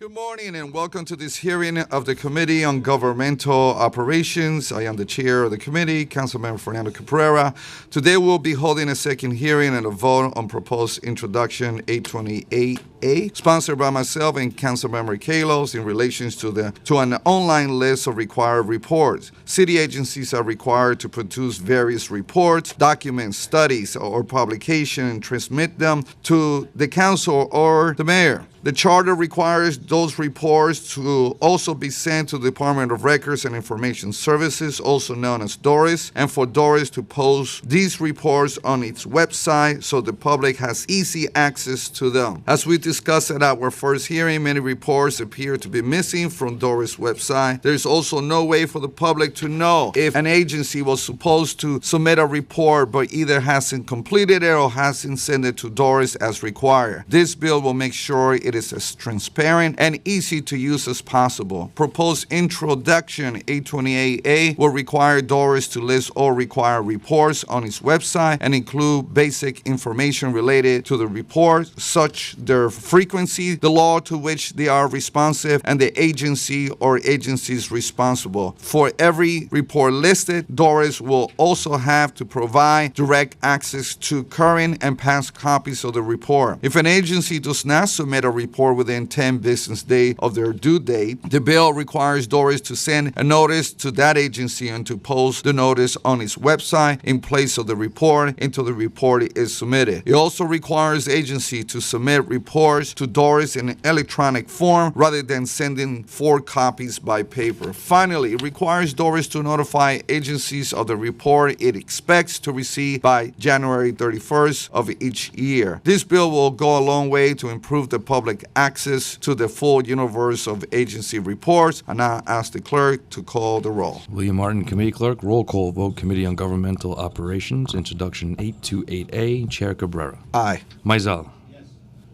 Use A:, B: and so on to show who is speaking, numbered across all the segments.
A: Good morning and welcome to this hearing of the Committee on Governmental Operations. I am the chair of the committee, Councilmember Fernando Cabrera. Today we'll be holding a second hearing and a vote on proposed introduction 828A, sponsored by myself and Councilmember Kalos in relation to an online list of required reports. City agencies are required to produce various reports, documents, studies, or publication and transmit them to the council or the mayor. The charter requires those reports to also be sent to the Department of Records and Information Services, also known as DORIS, and for DORIS to post these reports on its website so the public has easy access to them. As we discussed at our first hearing, many reports appear to be missing from DORIS' website. There is also no way for the public to know if an agency was supposed to submit a report but either hasn't completed it or hasn't sent it to DORIS as required. This bill will make sure it is as transparent and easy to use as possible. Proposed introduction 828A will require DORIS to list all required reports on its website and include basic information related to the report, such their frequency, the law to which they are responsive, and the agency or agencies responsible. For every report listed, DORIS will also have to provide direct access to current and past copies of the report. If an agency does not submit a report within 10 business days of their due date, the bill requires DORIS to send a notice to that agency and to post the notice on its website in place of the report until the report is submitted. It also requires the agency to submit reports to DORIS in an electronic form rather than sending 4 copies by paper. Finally, it requires DORIS to notify agencies of the report it expects to receive by January 31st of each year. This bill will go a long way to improve the public access to the full universe of agency reports. And I ask the clerk to call the roll.
B: William Martin, Committee Clerk. Roll call vote. Committee on Governmental Operations. Introduction 828A. Chair Cabrera.
A: Aye.
B: Mizell. Yes.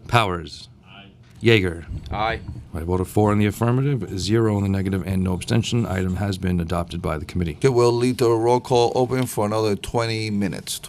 B: Powers. Aye. Yeager.
C: Aye.
B: I voted 4 in the affirmative, 0 in the negative, and no abstention. Item has been adopted by the committee.
A: Okay, we'll leave the roll call open for another 20 minutes.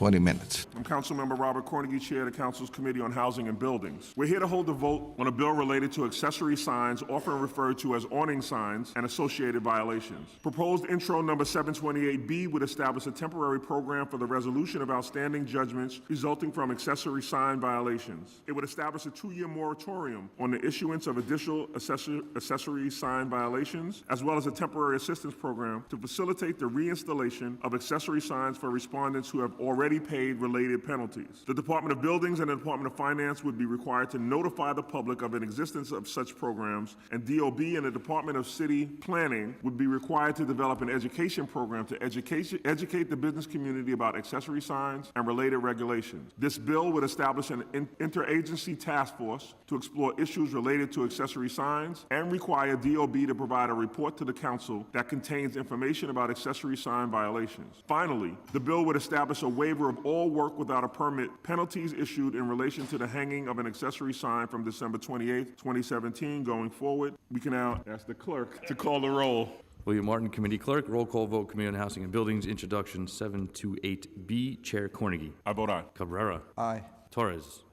D: I'm Councilmember Robert Cornegy, Chair of the Council's Committee on Housing and Buildings. We're here to hold a vote on a bill related to accessory signs, often referred to as awning signs, and associated violations. Proposed intro number 728B would establish a temporary program for the resolution of outstanding judgments resulting from accessory sign violations. It would establish a 2-year moratorium on the issuance of additional accessory sign violations, as well as a temporary assistance program to facilitate the reinstallation of accessory signs for respondents who have already paid related penalties. The Department of Buildings and the Department of Finance would be required to notify the public of an existence of such programs, and DOB and the Department of City Planning would be required to develop an education program to educate the business community about accessory signs and related regulations. This bill would establish an interagency task force to explore issues related to accessory signs and require DOB to provide a report to the council that contains information about accessory sign violations. Finally, the bill would establish a waiver of all work without a permit penalties issued in relation to the hanging of an accessory sign from December 28, 2017 going forward. We can now ask the clerk to call the roll.
B: William Martin, Committee Clerk. Roll call vote. Committee on Housing and Buildings. Introduction 728B. Chair Cornegy.
D: I vote aye.
B: Cabrera.
A: Aye.
B: Torres.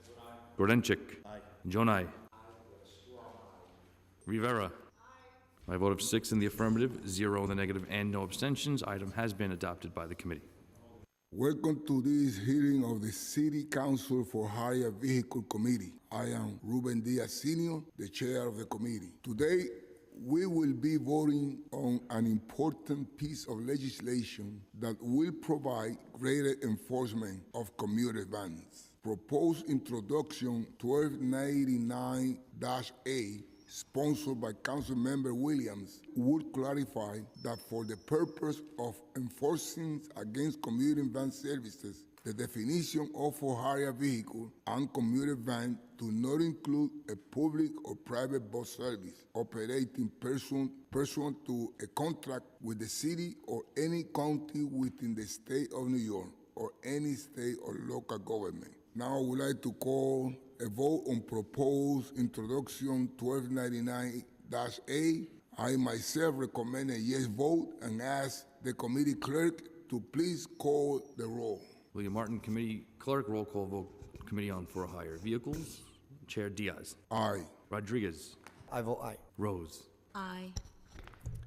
B: Grodenchik. Jonai. Rivera. I vote of 6 in the affirmative, 0 in the negative, and no abstentions. Item has been adopted by the committee.
E: Welcome to this hearing of the City Council for Hire Vehicle Committee. I am Ruben Diaz Sr., the chair of the committee. Today, we will be voting on an important piece of legislation that will provide greater enforcement of commuter bans. Proposed introduction 1299-A, sponsored by Councilmember Williams, would clarify that for the purpose of enforcing against commuting van services, the definition of for-hire vehicle and commuter van do not include a public or private bus service operating pursuant to a contract with the city or any county within the state of New York or any state or local government. Now I would like to call a vote on proposed introduction 1299-A. I myself recommend a yes vote and ask the committee clerk to please call the roll.
B: William Martin, Committee Clerk. Roll call vote. Committee on For-Hire Vehicles. Chair Diaz.
E: Aye.
B: Rodriguez.
C: I vote aye.
B: Rose.
F: Aye.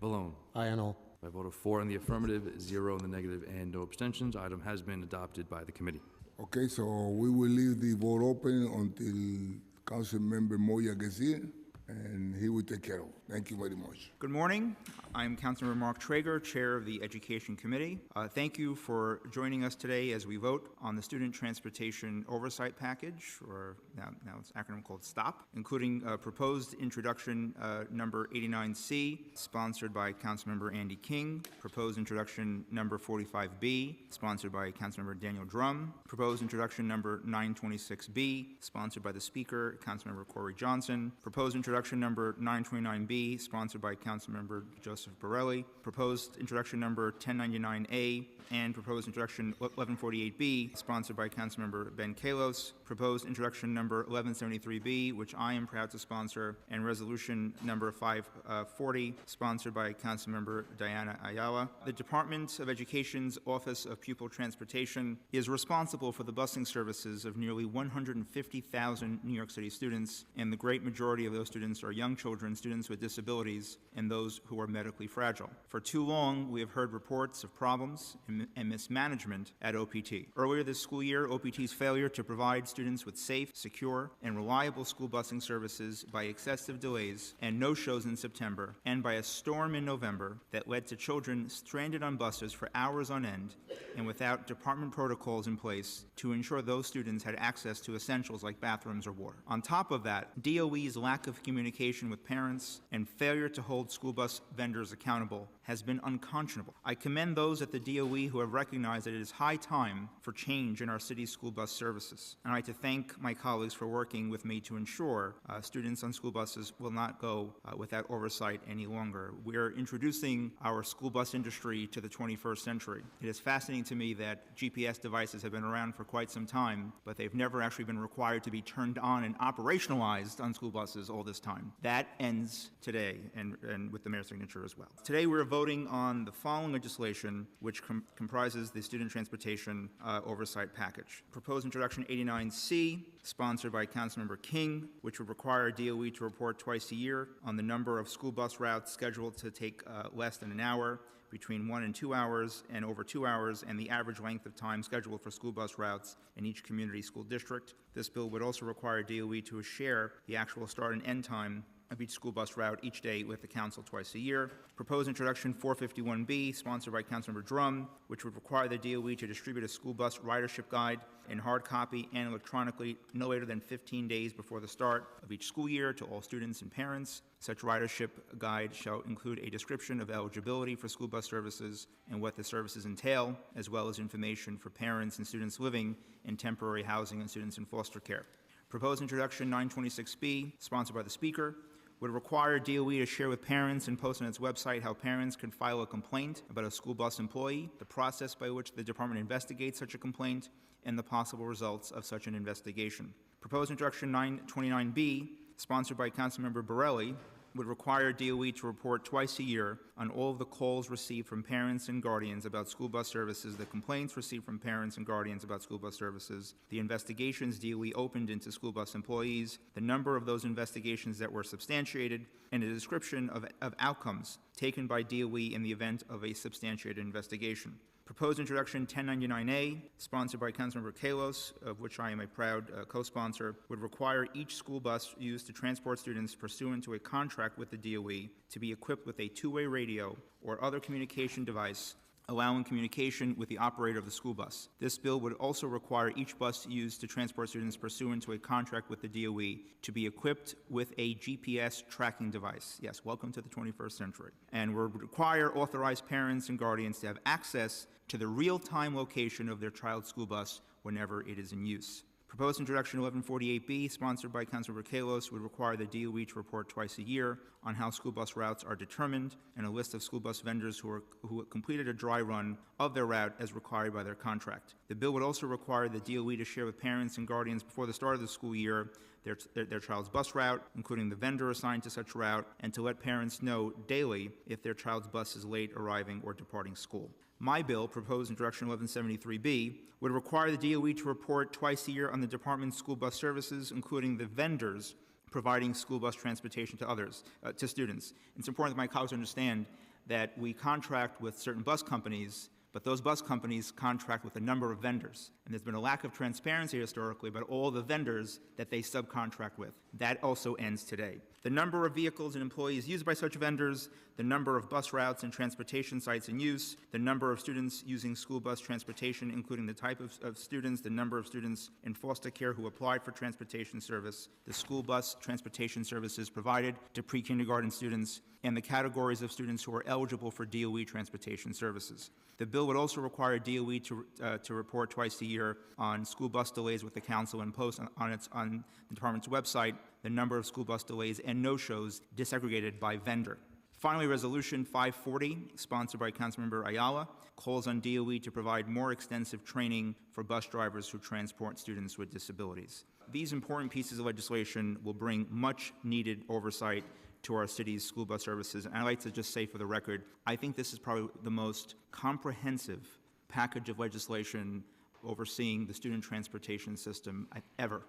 B: Valone.
C: Aye and all.
B: By a vote of 4 in the affirmative, 0 in the negative, and no abstentions, item has been adopted by the committee.
E: Okay, so we will leave the vote open until Councilmember Moya gets here, and he will take care of it. Thank you very much.
G: Good morning. I'm Councilmember Mark Traeger, Chair of the Education Committee. Thank you for joining us today as we vote on the Student Transportation Oversight Package, or now it's an acronym called STOP, including proposed introduction number 89C, sponsored by Councilmember Andy King, proposed introduction number 45B, sponsored by Councilmember Daniel Drum, proposed introduction number 926B, sponsored by the Speaker, Councilmember Corey Johnson, proposed introduction number 929B, sponsored by Councilmember Joseph Borelli, proposed introduction number 1099A, and proposed introduction 1148B, sponsored by Councilmember Ben Kalos, proposed introduction number 1173B, which I am proud to sponsor, and resolution number 540, sponsored by Councilmember Diana Ayala. The Department of Education's Office of Pupil Transportation is responsible for the busing services of nearly 150,000 New York City students, and the great majority of those students are young children, students with disabilities, and those who are medically fragile. For too long, we have heard reports of problems and mismanagement at OPT. Earlier this school year, OPT's failure to provide students with safe, secure, and reliable school busing services by excessive delays and no-shows in September, and by a storm in November that led to children stranded on buses for hours on end and without department protocols in place to ensure those students had access to essentials like bathrooms or water. On top of that, DOE's lack of communication with parents and failure to hold school bus vendors accountable has been unconscionable. I commend those at the DOE who have recognized that it is high time for change in our city's school bus services. And I'd like to thank my colleagues for working with me to ensure students on school buses will not go without oversight any longer. We are introducing our school bus industry to the 21st century. It is fascinating to me that GPS devices have been around for quite some time, but they've never actually been required to be turned on and operationalized on school buses all this time. That ends today, and with the mayor's signature as well. Today we're voting on the following legislation, which comprises the Student Transportation Oversight Package. Proposed introduction 89C, sponsored by Councilmember King, which would require DOE to report twice a year on the number of school bus routes scheduled to take less than an hour, between 1 and 2 hours, and over 2 hours, and the average length of time scheduled for school bus routes in each community school district. This bill would also require DOE to share the actual start and end time of each school bus route each day with the council twice a year. Proposed introduction 451B, sponsored by Councilmember Drum, which would require the DOE to distribute a school bus ridership guide in hard copy and electronically no later than 15 days before the start of each school year to all students and parents. Such ridership guide shall include a description of eligibility for school bus services and what the services entail, as well as information for parents and students living in temporary housing and students in foster care. Proposed introduction 926B, sponsored by the Speaker, would require DOE to share with parents and post on its website how parents can file a complaint about a school bus employee, the process by which the department investigates such a complaint, and the possible results of such an investigation. Proposed introduction 929B, sponsored by Councilmember Borelli, would require DOE to report twice a year on all of the calls received from parents and guardians about school bus services, the complaints received from parents and guardians about school bus services, the investigations DOE opened into school bus employees, the number of those investigations that were substantiated, and a description of outcomes taken by DOE in the event of a substantiated investigation. Proposed introduction 1099A, sponsored by Councilmember Kalos, of which I am a proud co-sponsor, would require each school bus used to transport students pursuant to a contract with the DOE to be equipped with a two-way radio or other communication device allowing communication with the operator of the school bus. This bill would also require each bus used to transport students pursuant to a contract with the DOE to be equipped with a GPS tracking device. Yes, welcome to the 21st century. And would require authorized parents and guardians to have access to the real-time location of their child's school bus whenever it is in use. Proposed introduction 1148B, sponsored by Councilmember Kalos, would require the DOE to report twice a year on how school bus routes are determined and a list of school bus vendors who completed a dry run of their route as required by their contract. The bill would also require the DOE to share with parents and guardians before the start of the school year their child's bus route, including the vendor assigned to such route, and to let parents know daily if their child's bus is late arriving or departing school. My bill, proposed introduction 1173B, would require the DOE to report twice a year on the department's school bus services, including the vendors providing school bus transportation to others, to students. It's important that my colleagues understand that we contract with certain bus companies, but those bus companies contract with a number of vendors. And there's been a lack of transparency historically about all the vendors that they subcontract with. That also ends today. The number of vehicles and employees used by such vendors, the number of bus routes and transportation sites in use, the number of students using school bus transportation, including the type of students, the number of students in foster care who applied for transportation service, the school bus transportation services provided to pre-kindergarten students, and the categories of students who are eligible for DOE transportation services. The bill would also require DOE to report twice a year on school bus delays with the council and post on the department's website the number of school bus delays and no-shows disaggregated by vendor. Finally, Resolution 540, sponsored by Councilmember Ayala, calls on DOE to provide more extensive training for bus drivers who transport students with disabilities. These important pieces of legislation will bring much-needed oversight to our city's school bus services. And I'd like to just say for the record, I think this is probably the most comprehensive package of legislation overseeing the student transportation system I've ever.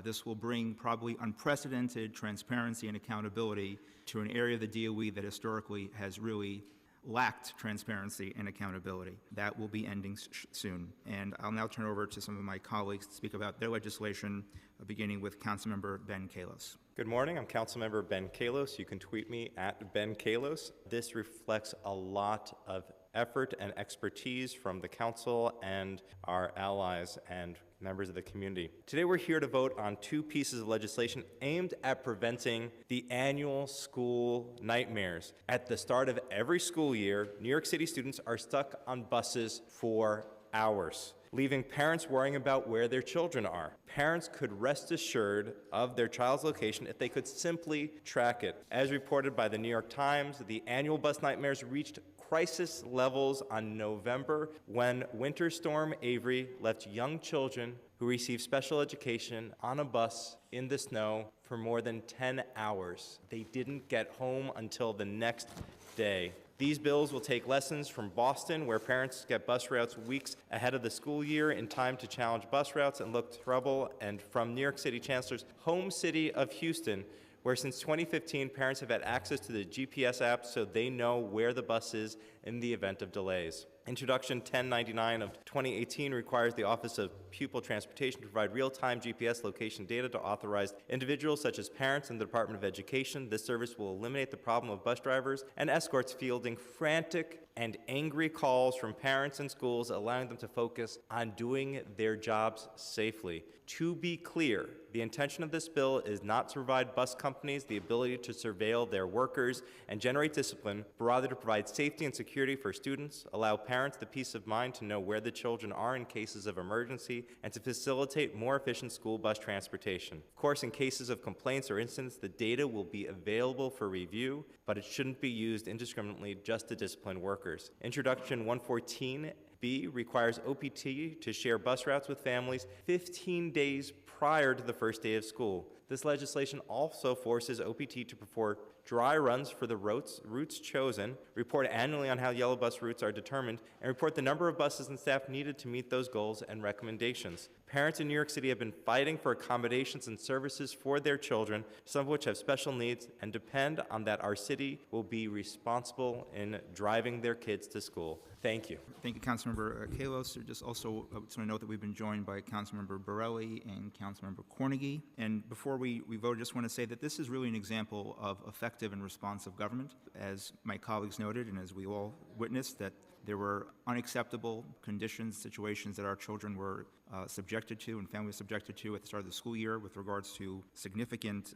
G: This will bring probably unprecedented transparency and accountability to an area of the DOE that historically has really lacked transparency and accountability. That will be ending soon. And I'll now turn over to some of my colleagues to speak about their legislation, beginning with Councilmember Ben Kalos.
C: Good morning, I'm Councilmember Ben Kalos. You can tweet me at Ben Kalos. This reflects a lot of effort and expertise from the council and our allies and members of the community. Today we're here to vote on two pieces of legislation aimed at preventing the annual school nightmares. At the start of every school year, New York City students are stuck on buses for hours, leaving parents worrying about where their children are. Parents could rest assured of their child's location if they could simply track it. As reported by the New York Times, the annual bus nightmares reached crisis levels on November when Winter Storm Avery left young children who received special education on a bus in the snow for more than 10 hours. They didn't get home until the next day. These bills will take lessons from Boston, where parents get bus routes weeks ahead of the school year in time to challenge bus routes and look trouble, and from New York City Chancellor's home city of Houston, where since 2015, parents have had access to the GPS app so they know where the bus is in the event of delays. Introduction 1099 of 2018 requires the Office of Pupil Transportation to provide real-time GPS location data to authorized individuals such as parents and the Department of Education. This service will eliminate the problem of bus drivers and escorts fielding frantic and angry calls from parents and schools, allowing them to focus on doing their jobs safely. To be clear, the intention of this bill is not to provide bus companies the ability to surveil their workers and generate discipline, but rather to provide safety and security for students, allow parents the peace of mind to know where the children are in cases of emergency, and to facilitate more efficient school bus transportation. Of course, in cases of complaints or incidents, the data will be available for review, but it shouldn't be used indiscriminately just to discipline workers. Introduction 114B requires OPT to share bus routes with families 15 days prior to the first day of school. This legislation also forces OPT to perform dry runs for the routes chosen, report annually on how yellow bus routes are determined, and report the number of buses and staff needed to meet those goals and recommendations. Parents in New York City have been fighting for accommodations and services for their children, some of which have special needs, and depend on that our city will be responsible in driving their kids to school. Thank you.
G: Thank you, Councilmember Kalos. Just also want to note that we've been joined by Councilmember Borelli and Councilmember Cornegy. And before we vote, I just want to say that this is really an example of effective and responsive government. As my colleagues noted, and as we all witnessed, that there were unacceptable conditions, situations that our children were subjected to and families subjected to at the start of the school year with regards to significant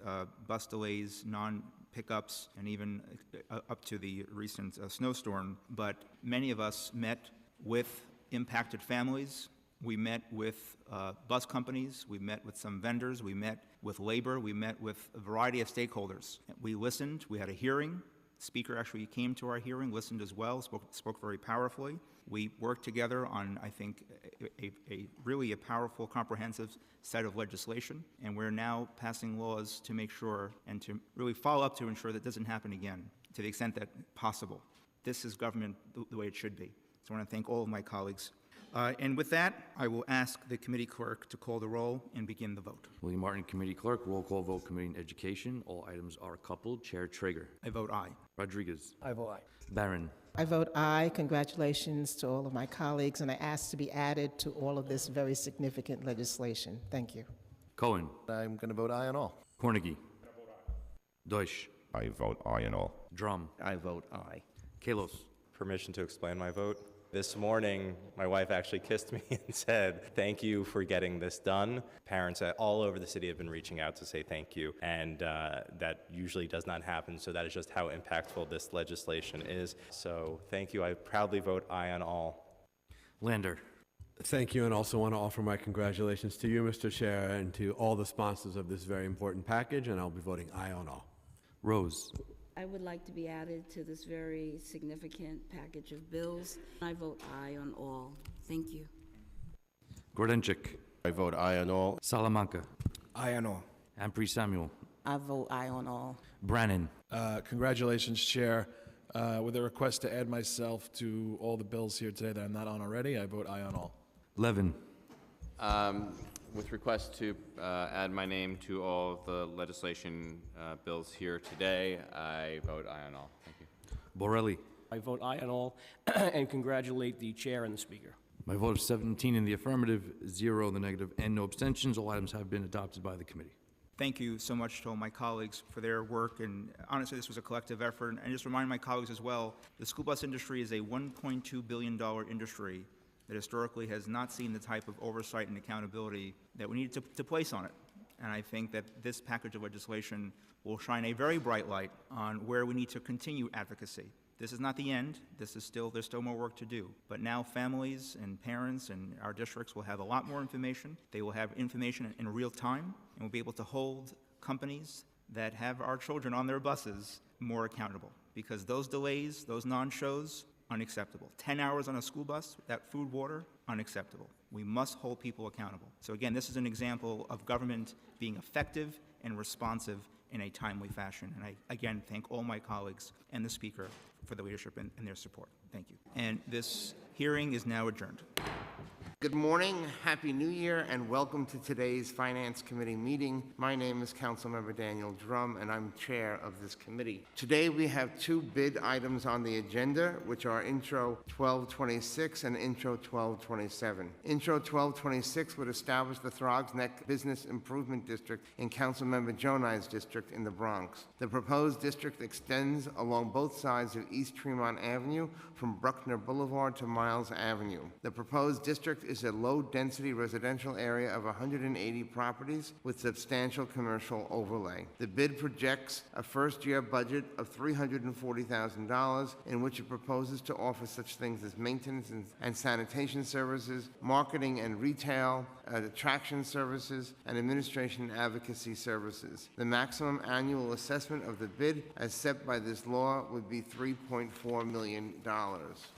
G: bus delays, non-pickups, and even up to the recent snowstorm. But many of us met with impacted families. We met with bus companies. We met with some vendors. We met with labor. We met with a variety of stakeholders. We listened. We had a hearing. The speaker actually came to our hearing, listened as well, spoke very powerfully. We worked together on, I think, a really powerful, comprehensive set of legislation, and we're now passing laws to make sure and to really follow up to ensure that doesn't happen again, to the extent that possible. This is government the way it should be. So I want to thank all of my colleagues And with that, I will ask the committee clerk to call the roll and begin the vote.
B: William Martin, Committee Clerk. Roll call vote, Committee on Education. All items are coupled. Chair Traeger.
G: I vote aye.
B: Rodriguez.
F: I vote aye.
B: Barron.
H: I vote aye. Congratulations to all of my colleagues, and I ask to be added to all of this very significant legislation. Thank you.
B: Cohen.
F: I'm going to vote aye on all.
B: Cornegie. Deutsch.
I: I vote aye on all.
B: Drum.
F: I vote aye.
B: Kalos.
C: Permission to explain my vote. This morning, my wife actually kissed me and said, "Thank you for getting this done." Parents all over the city have been reaching out to say thank you, and that usually does not happen, so that is just how impactful this legislation is. So thank you. I proudly vote aye on all.
B: Lander.
J: Thank you, and also want to offer my congratulations to you, Mr. Chair, and to all the sponsors of this very important package, and I'll be voting aye on all.
B: Rose.
K: I would like to be added to this very significant package of bills. I vote aye on all. Thank you.
B: Grodenchik.
I: I vote aye on all.
B: Salamanca.
F: Aye on all.
B: Ampry Samuel.
H: I vote aye on all.
B: Brannan.
L: Congratulations, Chair. With a request to add myself to all the bills here today that I'm not on already, I vote aye on all.
B: Levin.
M: With request to add my name to all of the legislation bills here today, I vote aye on all. Thank you.
B: Borelli.
F: I vote aye on all and congratulate the chair and the speaker.
B: My vote of 17 in the affirmative, 0 in the negative, and no abstentions. All items have been adopted by the committee.
G: Thank you so much to all my colleagues for their work, and honestly, this was a collective effort. And just remind my colleagues as well, the school bus industry is a $1.2 billion industry that historically has not seen the type of oversight and accountability that we need to place on it. And I think that this package of legislation will shine a very bright light on where we need to continue advocacy. This is not the end. There's still more work to do. But now families and parents and our districts will have a lot more information. They will have information in real time, and we'll be able to hold companies that have our children on their buses more accountable. Because those delays, those non-shows, unacceptable. 10 hours on a school bus without food, water, unacceptable. We must hold people accountable. So again, this is an example of government being effective and responsive in a timely fashion. And I, again, thank all my colleagues and the speaker for the leadership and their support. Thank you. And this hearing is now adjourned.
N: Good morning, Happy New Year, and welcome to today's Finance Committee meeting. My name is Councilmember Daniel Drum, and I'm chair of this committee. Today we have two bid items on the agenda, which are Intro 1226 and Intro 1227. Intro 1226 would establish the Throggs Neck Business Improvement District in Councilmember Jonai's district in the Bronx. The proposed district extends along both sides of East Tremont Avenue from Bruckner Boulevard to Miles Avenue. The proposed district is a low-density residential area of 180 properties with substantial commercial overlay. The bid projects a first-year budget of $340,000 in which it proposes to offer such things as maintenance and sanitation services, marketing and retail, attraction services, and administration and advocacy services. The maximum annual assessment of the bid as set by this law would be $3.4 million.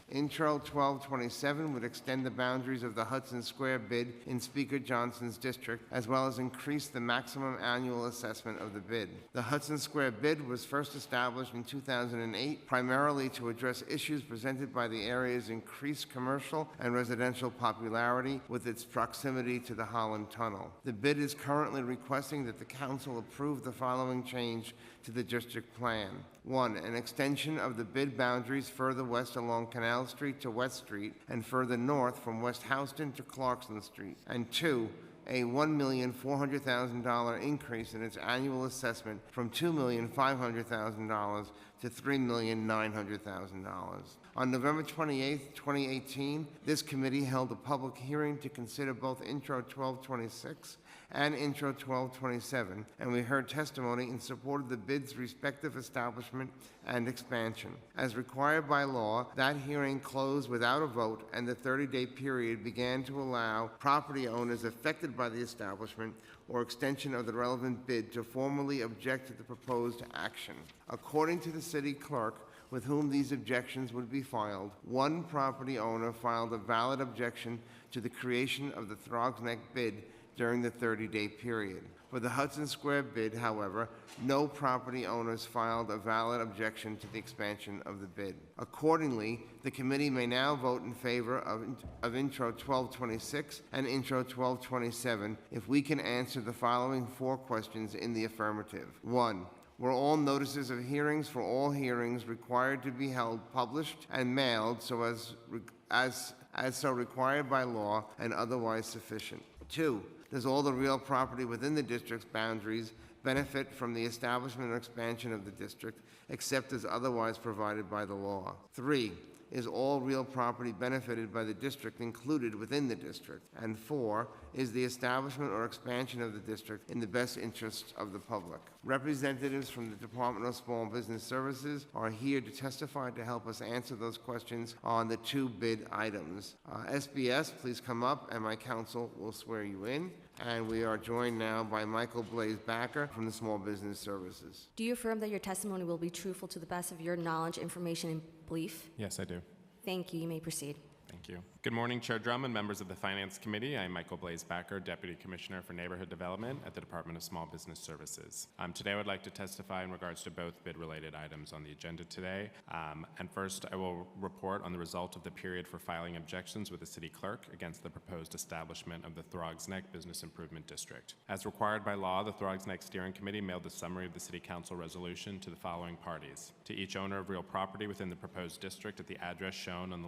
N: Intro 1227 would extend the boundaries of the Hudson Square BID in Speaker Johnson's district, as well as increase the maximum annual assessment of the bid. The Hudson Square BID was first established in 2008, primarily to address issues presented by the area's increased commercial and residential popularity with its proximity to the Holland Tunnel. The BID is currently requesting that the council approve the following change to the district plan. 1, an extension of the BID boundaries further west along Canal Street to West Street and further north from West Houston to Clarkson Street. And 2, a $1,400,000 increase in its annual assessment from $2,500,000 to $3,900,000. On November 28, 2018, this committee held a public hearing to consider both Intro 1226 and Intro 1227, and we heard testimony in support of the bid's respective establishment and expansion. As required by law, that hearing closed without a vote, and the 30-day period began to allow property owners affected by the establishment or extension of the relevant bid to formally object to the proposed action. According to the city clerk, with whom these objections would be filed, one property owner filed a valid objection to the creation of the Throggs Neck BID during the 30-day period. For the Hudson Square bid, however, no property owners filed a valid objection to the expansion of the bid. Accordingly, the committee may now vote in favor of Intro 1226 and Intro 1227 if we can answer the following 4 questions in the affirmative. 1. Were all notices of hearings for all hearings required to be held published and mailed so as so required by law and otherwise sufficient? 2. Does all the real property within the district's boundaries benefit from the establishment or expansion of the district, except as otherwise provided by the law? 3. Is all real property benefited by the district included within the district? And 4, is the establishment or expansion of the district in the best interests of the public? Representatives from the Department of Small Business Services are here to testify to help us answer those questions on the 2 bid items. SBS, please come up and my counsel will swear you in. And we are joined now by Michael Blaze Backer from the Small Business Services.
O: Do you affirm that your testimony will be truthful to the best of your knowledge, information, and belief?
P: Yes, I do.
O: Thank you. You may proceed.
P: Thank you. Good morning, Chair Drum and members of the Finance Committee. I'm Michael Blaze Backer, Deputy Commissioner for Neighborhood Development at the Department of Small Business Services. Today I would like to testify in regards to both bid-related items on the agenda today. And first, I will report on the result of the period for filing objections with the City Clerk against the proposed establishment of the Throggs Neck Business Improvement District. As required by law, the Throggs Neck Steering Committee mailed the summary of the City Council resolution to the following parties: to each owner of real property within the proposed district at the address shown on the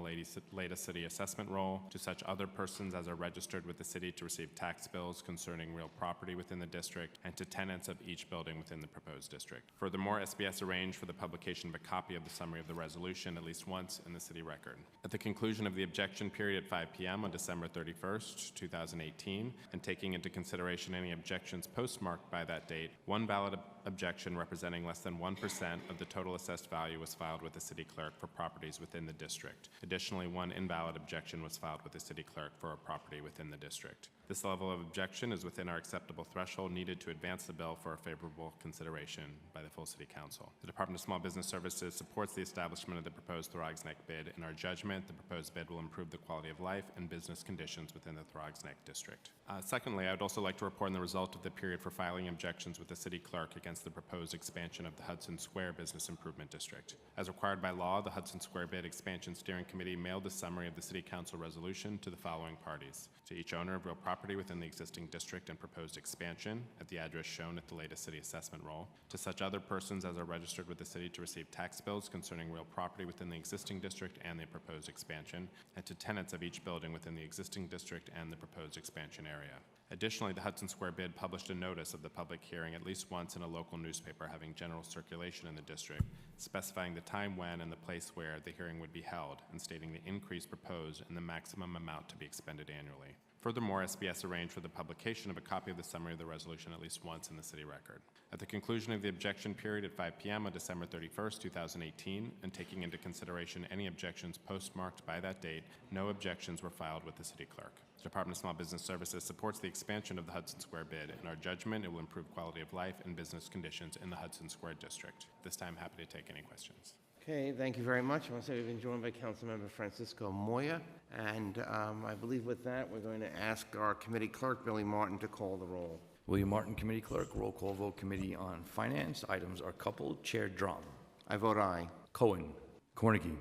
P: latest City Assessment Roll, to such other persons as are registered with the City to receive tax bills concerning real property within the district, and to tenants of each building within the proposed district. Furthermore, SBS arranged for the publication of a copy of the summary of the resolution at least once in the City record. At the conclusion of the objection period at 5 p.m. on December 31st, 2018, and taking into consideration any objections postmarked by that date, one valid objection representing less than 1% of the total assessed value was filed with the City Clerk for properties within the district. Additionally, one invalid objection was filed with the City Clerk for a property within the district. This level of objection is within our acceptable threshold needed to advance the bill for a favorable consideration by the full City Council. The Department of Small Business Services supports the establishment of the proposed Throggs Neck bid. In our judgment, the proposed bid will improve the quality of life and business conditions within the Throggs Neck district. Secondly, I would also like to report on the result of the period for filing objections with the City Clerk against the proposed expansion of the Hudson Square Business Improvement District. As required by law, the Hudson Square Bid Expansion Steering Committee mailed the summary of the City Council resolution to the following parties: to each owner of real property within the existing district and proposed expansion at the address shown at the latest City Assessment Roll, to such other persons as are registered with the City to receive tax bills concerning real property within the existing district and the proposed expansion, and to tenants of each building within the existing district and the proposed expansion area. Additionally, the Hudson Square Bid published a notice of the public hearing at least once in a local newspaper having general circulation in the district, specifying the time when and the place where the hearing would be held, and stating the increase proposed and the maximum amount to be expended annually. Furthermore, SBS arranged for the publication of a copy of the summary of the resolution at least once in the City record. At the conclusion of the objection period at 5 p.m. on December 31st, 2018, and taking into consideration any objections postmarked by that date, no objections were filed with the City Clerk. The Department of Small Business Services supports the expansion of the Hudson Square bid. In our judgment, it will improve quality of life and business conditions in the Hudson Square district. This time, happy to take any questions.
N: Okay, thank you very much. I want to say we've been joined by Councilmember Francisco Moya, and I believe with that, we're going to ask our committee clerk, Billy Martin, to call the roll.
B: William Martin, Committee Clerk. Roll call vote. Committee on Finance. Items are coupled. Chair Drum.
N: I vote aye.
B: Cohen. Cornegie.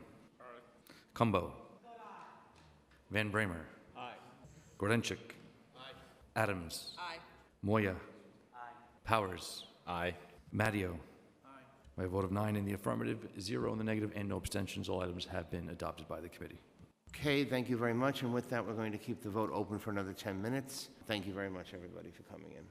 B: Cumbo. Van Bramer.
L: Aye.
B: Gordenchik.
L: Aye.
B: Adams.
K: Aye.
B: Moya. Powers.
P: Aye.
B: Matteo. By a vote of 9 in the affirmative, 0 in the negative, and no abstentions, all items have been adopted by the committee.
N: Okay, thank you very much. And with that, we're going to keep the vote open for another 10 minutes. Thank you very much, everybody, for coming in.